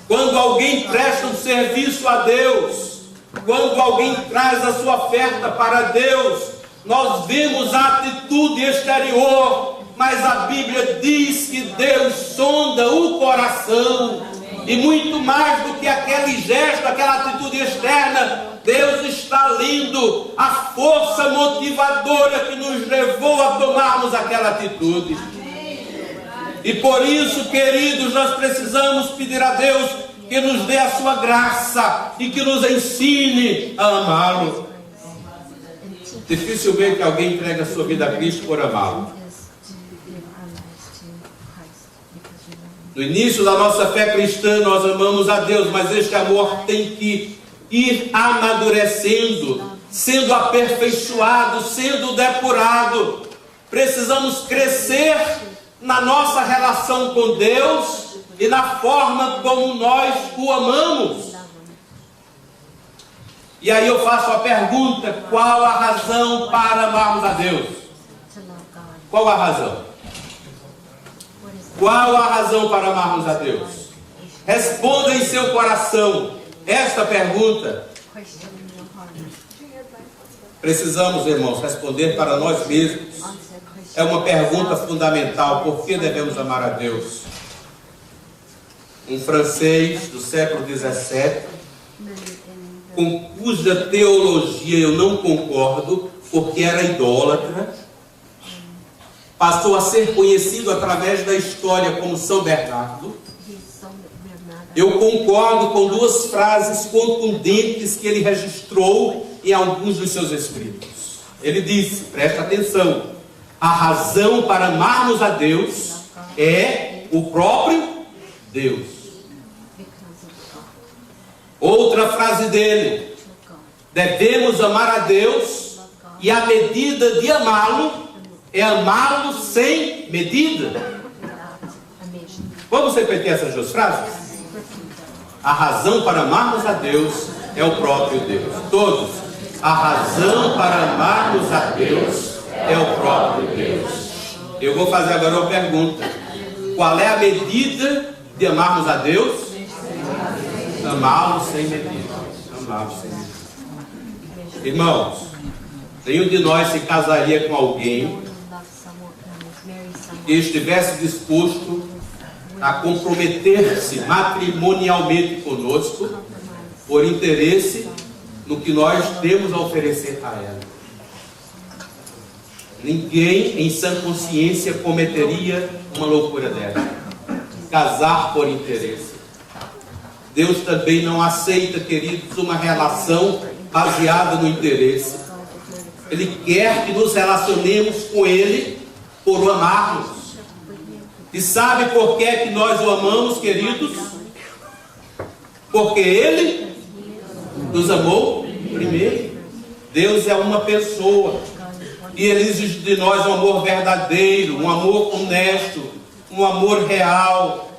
Quando alguém presta um serviço a Deus, quando alguém traz a sua oferta para Deus, nós vemos a atitude exterior, mas a Bíblia diz que Deus sonda o coração, e muito mais do que aquele gesto, aquela atitude externa, Deus está lendo a força motivadora que nos levou a tomarmos aquela atitude. E por isso, queridos, nós precisamos pedir a Deus que nos dê a sua graça e que nos ensine a amá-lo. Dificilmente alguém entrega a sua vida a Cristo por amá-lo. No início da nossa fé cristã, nós amamos a Deus, mas este amor tem que ir amadurecendo, sendo aperfeiçoado, sendo depurado. Precisamos crescer na nossa relação com Deus e na forma como nós o amamos. E aí eu faço a pergunta: qual a razão para amarmos a Deus? Qual a razão? Qual a razão para amarmos a Deus? Responda em seu coração esta pergunta. Precisamos, irmãos, responder para nós mesmos. É uma pergunta fundamental: por que devemos amar a Deus? Um francês do século XVII, com cuja teologia eu não concordo, porque era idólatra, passou a ser conhecido através da história como São Bernardo. Eu concordo com duas frases contundentes que ele registrou em alguns dos seus escritos. Ele disse, presta atenção: a razão para amarmos a Deus é o próprio Deus. Outra frase dele: devemos amar a Deus, e a medida de amá-lo é amá-lo sem medida. Vamos repetir essas duas frases? A razão para amarmos a Deus é o próprio Deus. Todos. A razão para amarmos a Deus é o próprio Deus. Eu vou fazer agora uma pergunta: qual é a medida de amarmos a Deus? Amá-lo sem medida. Amá-lo sem medida. Irmãos, nenhum de nós se casaria com alguém que estivesse disposto a comprometer-se matrimonialmente conosco por interesse no que nós temos a oferecer a ela. Ninguém em sã consciência cometeria uma loucura dessa. Casar por interesse. Deus também não aceita, queridos, uma relação baseada no interesse. Ele quer que nos relacionemos com Ele por o amarmos. E sabe por que é que nós o amamos, queridos? Porque Ele nos amou primeiro. Deus é uma pessoa e Ele exige de nós um amor verdadeiro, um amor honesto, um amor real.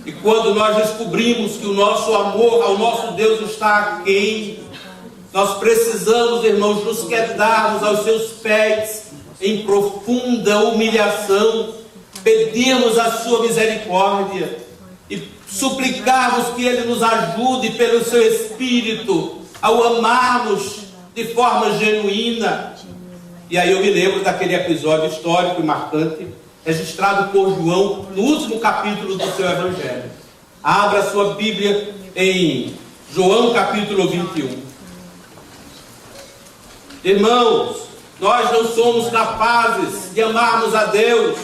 E quando nós descobrimos que o nosso amor ao nosso Deus está aquém, nós precisamos, irmãos, nos quedarmos aos seus pés em profunda humilhação, pedirmos a sua misericórdia e suplicarmos que Ele nos ajude pelo seu Espírito ao amarmos de forma genuína. E aí eu me lembro daquele episódio histórico e marcante registrado por João no último capítulo do seu Evangelho. Abra sua Bíblia em João capítulo 21. Irmãos, nós não somos capazes de amarmos a Deus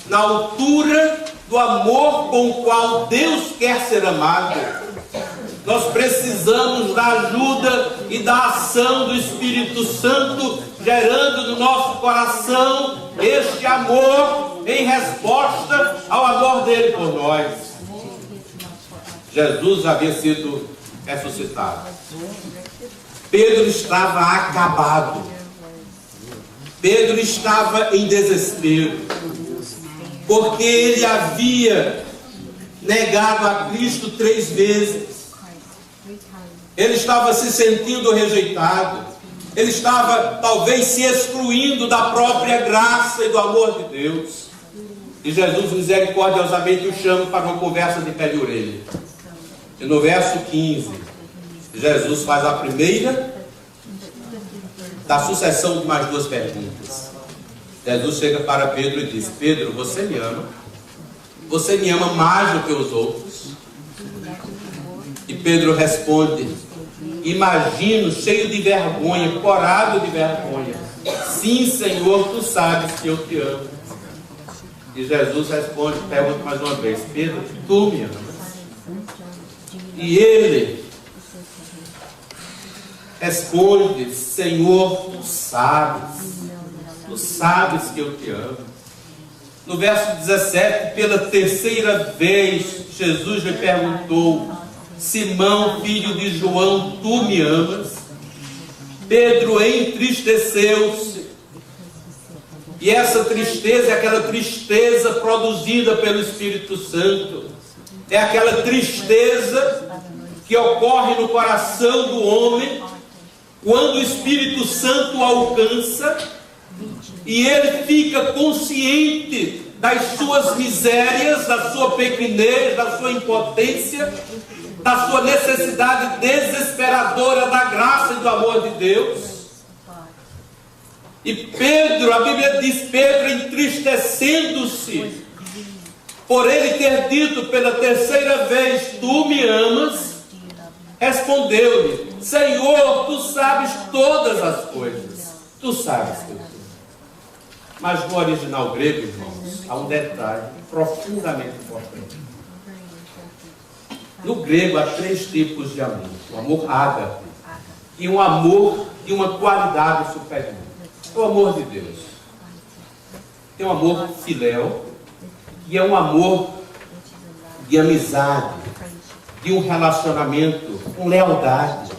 na altura do amor com o qual Deus quer ser amado. Nós precisamos da ajuda e da ação do Espírito Santo, gerando no nosso coração este amor em resposta ao amor dele por nós. Jesus havia sido ressuscitado. Pedro estava acabado. Pedro estava em desespero, porque ele havia negado a Cristo 3 vezes. Ele estava se sentindo rejeitado. Ele estava talvez se excluindo da própria graça e do amor de Deus. E Jesus misericordiosamente o chama para uma conversa de pé de orelha. E no verso 15, Jesus faz a primeira da sucessão de mais 2 perguntas. Jesus chega para Pedro e diz: Pedro, você me ama? Você me ama mais do que os outros? E Pedro responde: imagino, cheio de vergonha, corado de vergonha. Sim, Senhor, tu sabes que eu te amo. E Jesus responde, pergunta mais uma vez: Pedro, tu me amas? E ele responde: Senhor, tu sabes que eu te amo. No verso 17, pela terceira vez, Jesus lhe perguntou: Simão, filho de João, tu me amas? Pedro entristeceu-se. E essa tristeza é aquela tristeza produzida pelo Espírito Santo. É aquela tristeza que ocorre no coração do homem quando o Espírito Santo o alcança e ele fica consciente das suas misérias, da sua pequenez, da sua impotência, da sua necessidade desesperadora da graça e do amor de Deus. E Pedro, a Bíblia diz, Pedro entristecendo-se por ele ter dito pela terceira vez: tu me amas, respondeu-lhe: Senhor, tu sabes todas as coisas, tu sabes que eu amo. Mas no original grego, irmãos, há um detalhe profundamente importante. No grego há 3 tipos de amor: o amor ágape, e um amor de uma qualidade superior. É o amor de Deus. Tem o amor filéu, que é um amor de amizade, de um relacionamento com lealdade,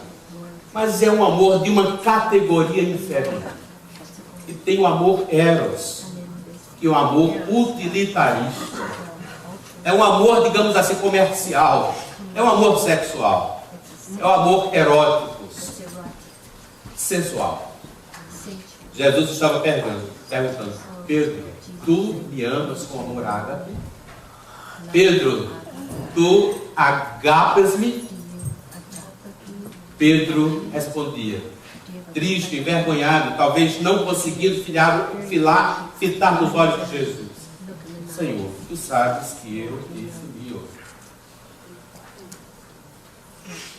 mas é um amor de uma categoria inferior. E tem o amor eros, que é um amor utilitarista. É um amor, digamos assim, comercial. É um amor sexual. É um amor erótico, sensual. Jesus estava perguntando: Pedro, tu me amas com amor ágape? Pedro, tu agapes-me? Pedro respondia, triste, envergonhado, talvez não conseguindo fitar nos olhos de Jesus: Senhor, tu sabes que eu te amo.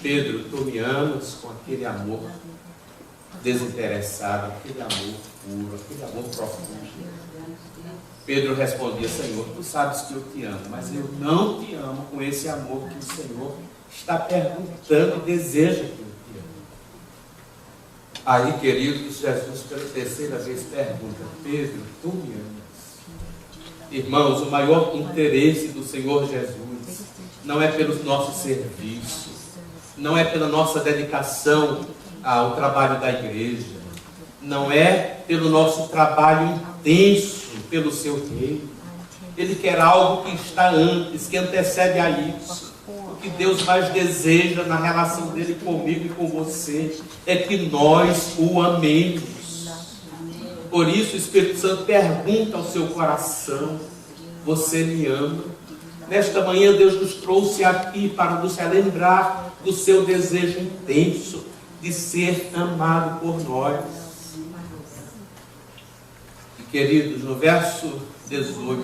Pedro, tu me amas com aquele amor desinteressado, aquele amor puro, aquele amor profundo. Pedro respondia: Senhor, tu sabes que eu te amo, mas eu não te amo com esse amor que o Senhor está perguntando e deseja que eu te ame. Aí, queridos, Jesus pela terceira vez pergunta: Pedro, tu me amas? Irmãos, o maior interesse do Senhor Jesus não é pelos nossos serviços, não é pela nossa dedicação ao trabalho da igreja, não é pelo nosso trabalho intenso pelo seu reino. Ele quer algo que está antes, que antecede a isso. O que Deus mais deseja na relação dele comigo e com você é que nós o amemos. Por isso o Espírito Santo pergunta ao seu coração: você me ama? Nesta manhã Deus nos trouxe aqui para nos relembrar do seu desejo intenso de ser amado por nós. E queridos, no verso 18,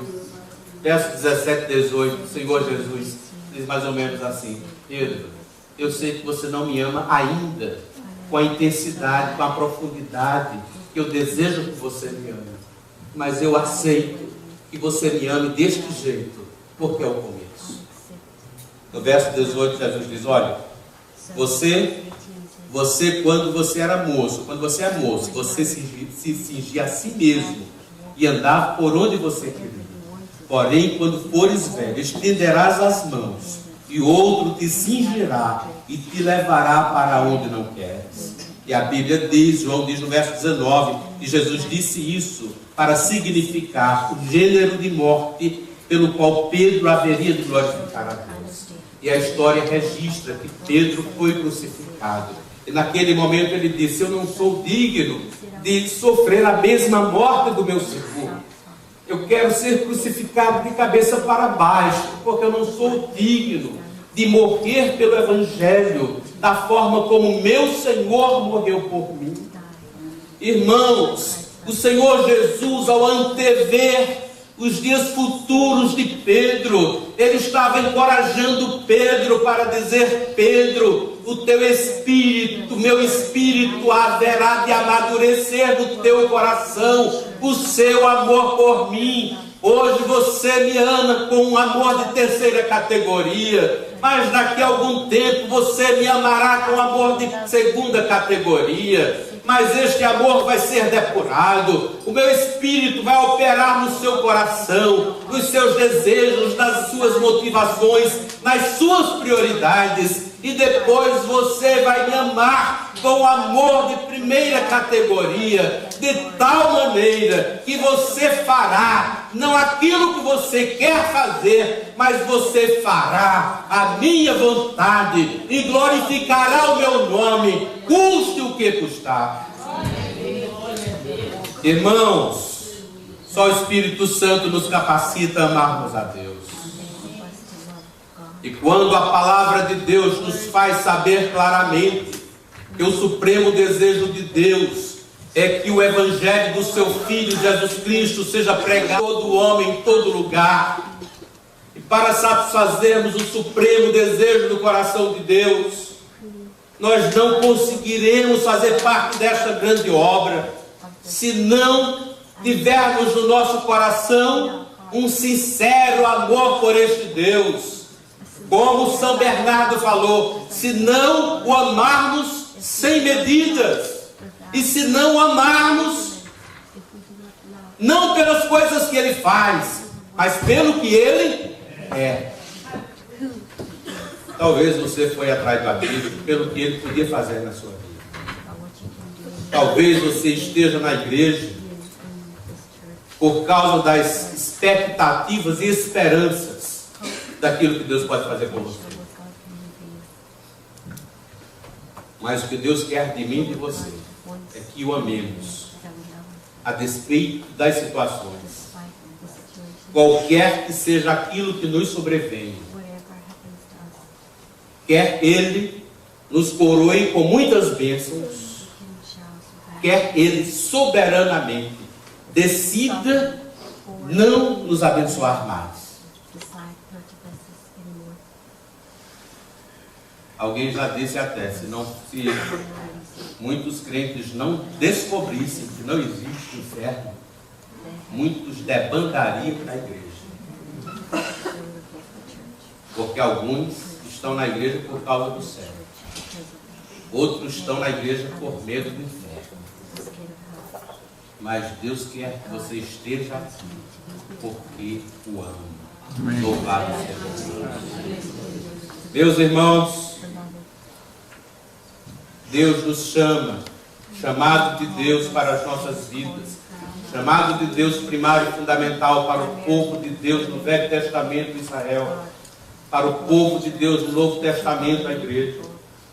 verso 17 e 18, o Senhor Jesus diz mais ou menos assim: Pedro, eu sei que você não me ama ainda com a intensidade, com a profundidade que eu desejo que você me ame, mas eu aceito que você me ame deste jeito, porque é o começo. No verso 18, Jesus diz: olha, você quando você era moço, quando você é moço, você se cingia a si mesmo e andava por onde você queria. Porém, quando fores velho, estenderás as mãos, e outro te cingirá e te levará para onde não queres. E a Bíblia diz, João diz no verso 19, que Jesus disse isso para significar o gênero de morte pelo qual Pedro haveria de glorificar a Deus. E a história registra que Pedro foi crucificado. E naquele momento ele disse: eu não sou digno de sofrer a mesma morte do meu Senhor. Eu quero ser crucificado de cabeça para baixo, porque eu não sou digno de morrer pelo Evangelho da forma como meu Senhor morreu por mim. Irmãos, o Senhor Jesus, ao antever os dias futuros de Pedro, ele estava encorajando Pedro para dizer: Pedro, o teu espírito, o meu espírito haverá de amadurecer no teu coração o seu amor por mim. Hoje você me ama com um amor de terceira categoria. mas daqui a algum tempo você me amará com amor de segunda categoria. Mas este amor vai ser depurado, o meu Espírito vai operar no seu coração, nos seus desejos, nas suas motivações, nas suas prioridades, e depois você vai me amar com amor de primeira categoria, de tal maneira que você fará, não aquilo que você quer fazer, mas você fará a minha vontade e glorificará o meu nome, custe o que custar. Irmãos, só o Espírito Santo nos capacita a amarmos a Deus. E quando a palavra de Deus nos faz saber claramente que o supremo desejo de Deus é que o Evangelho do seu Filho Jesus Cristo seja pregado a todo homem, em todo lugar, e para satisfazermos o supremo desejo do coração de Deus, nós não conseguiremos fazer parte desta grande obra se não tivermos no nosso coração um sincero amor por este Deus. Como São Bernardo falou, se não o amarmos sem medidas, e se não o amarmos, não pelas coisas que ele faz, mas pelo que ele é. Talvez você foi atrás do amigo pelo que ele podia fazer na sua vida. Talvez você esteja na igreja por causa das expectativas e esperanças daquilo que Deus pode fazer com você. Mas o que Deus quer de mim e de você é que o amemos a despeito das situações, qualquer que seja aquilo que nos sobrevenha. Quer Ele nos coroe com muitas bênçãos, quer Ele soberanamente decida não nos abençoar mais. Alguém já disse até, se muitos crentes não descobrissem que não existe inferno, muitos debandariam da igreja. Porque alguns estão na igreja por causa do céu. Outros estão na igreja por medo do inferno. Mas Deus quer que você esteja aqui porque o ama. Louvado seja Deus. Meus irmãos, Deus nos chama, chamado de Deus para as nossas vidas, chamado de Deus primário e fundamental para o povo de Deus no Velho Testamento de Israel, para o povo de Deus no Novo Testamento, a igreja.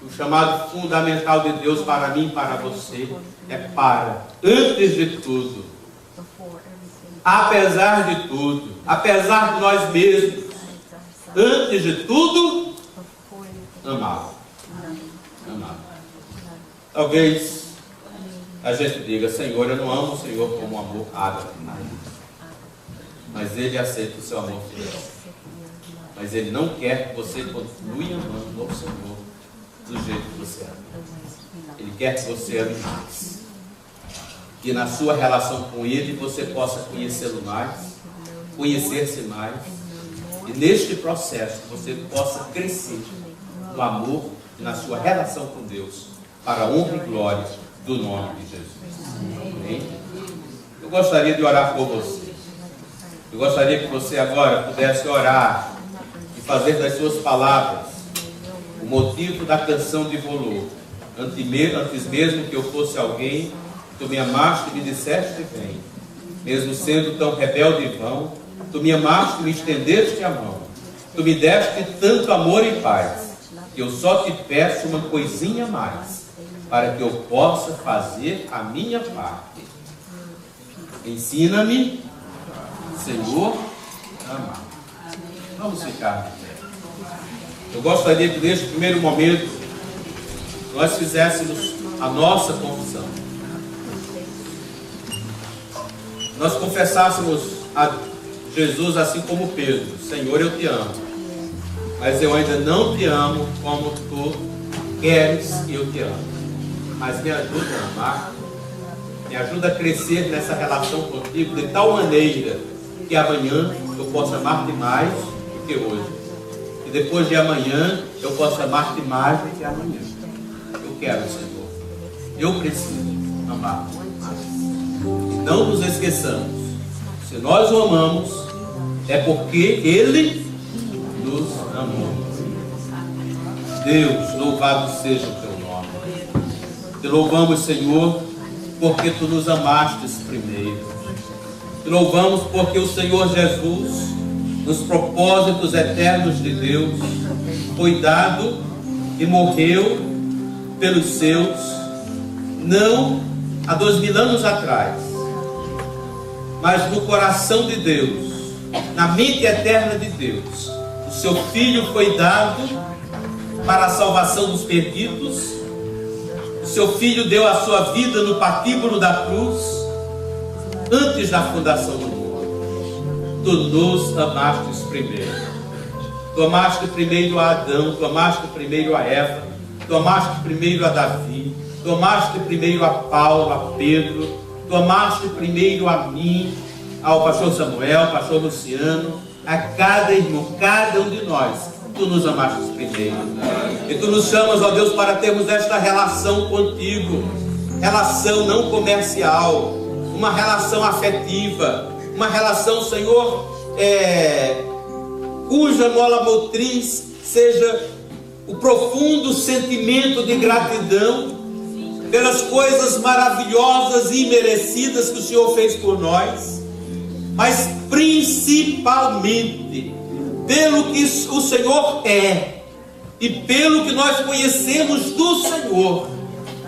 O chamado fundamental de Deus para mim e para você é para, antes de tudo, apesar de tudo, apesar de nós mesmos, antes de tudo, amá-lo. Amá-lo. Talvez a gente diga, Senhor, eu não amo o Senhor como um amor ágape, mas Ele aceita o seu amor fiel. Mas Ele não quer que você continue amando o Senhor do jeito que você ama. Ele quer que você ame mais. Que na sua relação com Ele você possa conhecê-lo mais, conhecer-se mais. E neste processo você possa crescer no amor e na sua relação com Deus, para a honra e glória do nome de Jesus. Amém? Eu gostaria de orar por você. Eu gostaria que você agora pudesse orar e fazer das suas palavras o motivo da canção de Volô. Antes mesmo que eu fosse alguém, tu me amaste e me disseste vem. Mesmo sendo tão rebelde e vão, tu me amaste e me estendeste a mão. Tu me deste tanto amor e paz, que eu só te peço uma coisinha a mais, para que eu possa fazer a minha parte. Ensina-me, Senhor, a amar. Vamos ficar de pé. Eu gostaria que neste primeiro momento nós fizéssemos a nossa confissão. Nós confessássemos a Jesus assim como Pedro: Senhor, eu te amo, mas eu ainda não te amo como tu queres que eu te ame. Mas me ajuda a amar, me ajuda a crescer nessa relação contigo de tal maneira que amanhã eu possa amar-te mais do que hoje. E depois de amanhã eu posso amar-te mais do que amanhã. Eu quero, Senhor. Eu preciso amar-te mais. E não nos esqueçamos. Se nós o amamos, é porque Ele nos amou. Deus, louvado seja o teu nome. Te louvamos, Senhor, porque tu nos amastes primeiro. Te louvamos porque o Senhor Jesus, nos propósitos eternos de Deus, foi dado e morreu pelos seus, não há 2000 anos atrás, mas no coração de Deus, na mente eterna de Deus. O seu Filho foi dado para a salvação dos perdidos. O seu Filho deu a sua vida no patíbulo da cruz, antes da fundação do mundo. Tu nos amastes primeiro. Tu amaste primeiro a Adão, tu amaste primeiro a Eva, tu amaste primeiro a Davi, tu amaste primeiro a Paulo, a Pedro, tu amaste primeiro a mim, ao pastor Samuel, ao pastor Luciano, a cada irmão, cada um de nós. Tu nos amaste primeiro. E tu nos chamas, ó Deus, para termos esta relação contigo. Relação não comercial, uma relação afetiva, uma relação, Senhor, cuja mola motriz seja o profundo sentimento de gratidão pelas coisas maravilhosas e imerecidas que o Senhor fez por nós, mas principalmente pelo que o Senhor é e pelo que nós conhecemos do Senhor,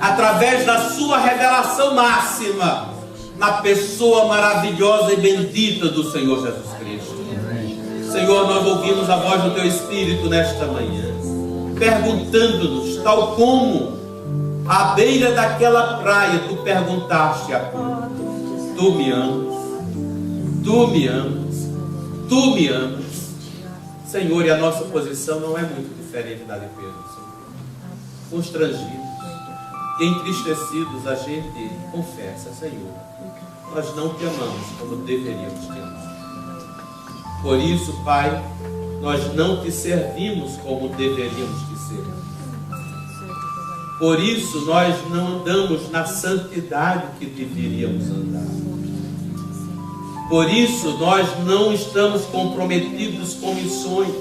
através da sua revelação máxima, na pessoa maravilhosa e bendita do Senhor Jesus Cristo. Senhor, nós ouvimos a voz do Teu Espírito nesta manhã, perguntando-nos, tal como à beira daquela praia, Tu perguntaste a Pedro: Tu me amas? Tu me amas? Tu me amas? Senhor, e a nossa posição não é muito diferente da de Pedro, Senhor. Constrangidos e entristecidos, a gente confessa: Senhor, nós não Te amamos como deveríamos Te amar. Por isso, Pai, nós não Te servimos como deveríamos Te servir. Por isso, nós não andamos na santidade que deveríamos andar. Por isso, nós não estamos comprometidos com missões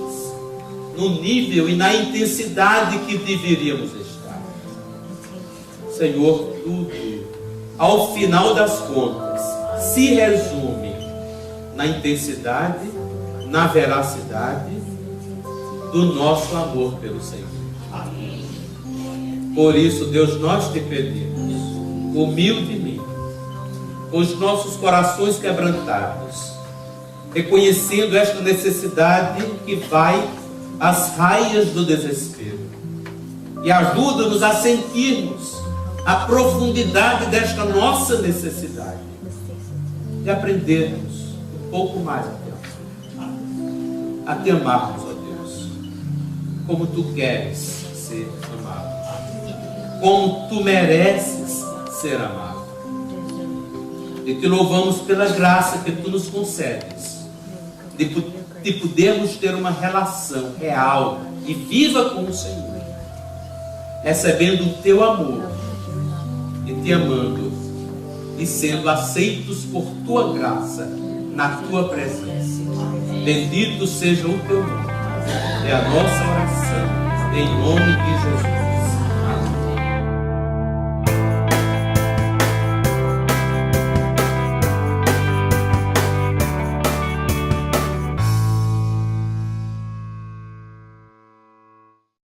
no nível e na intensidade que deveríamos estar. Senhor, tudo, ao final das contas, se resume na intensidade, na veracidade do nosso amor pelo Senhor. Por isso, Deus, nós Te pedimos, humildemente, com os nossos corações quebrantados, reconhecendo esta necessidade que vai às raias do desespero, e ajuda-nos a sentirmos a profundidade desta nossa necessidade, de aprendermos um pouco mais a Te amarmos, ó Deus, como Tu queres ser amado, como Tu mereces ser amado. E Te louvamos pela graça que Tu nos concedes, de podermos ter uma relação real e viva com o Senhor, recebendo o Teu amor e Te amando e sendo aceitos por Tua graça na Tua presença. Bendito seja o Teu nome. É a nossa oração em nome de Jesus.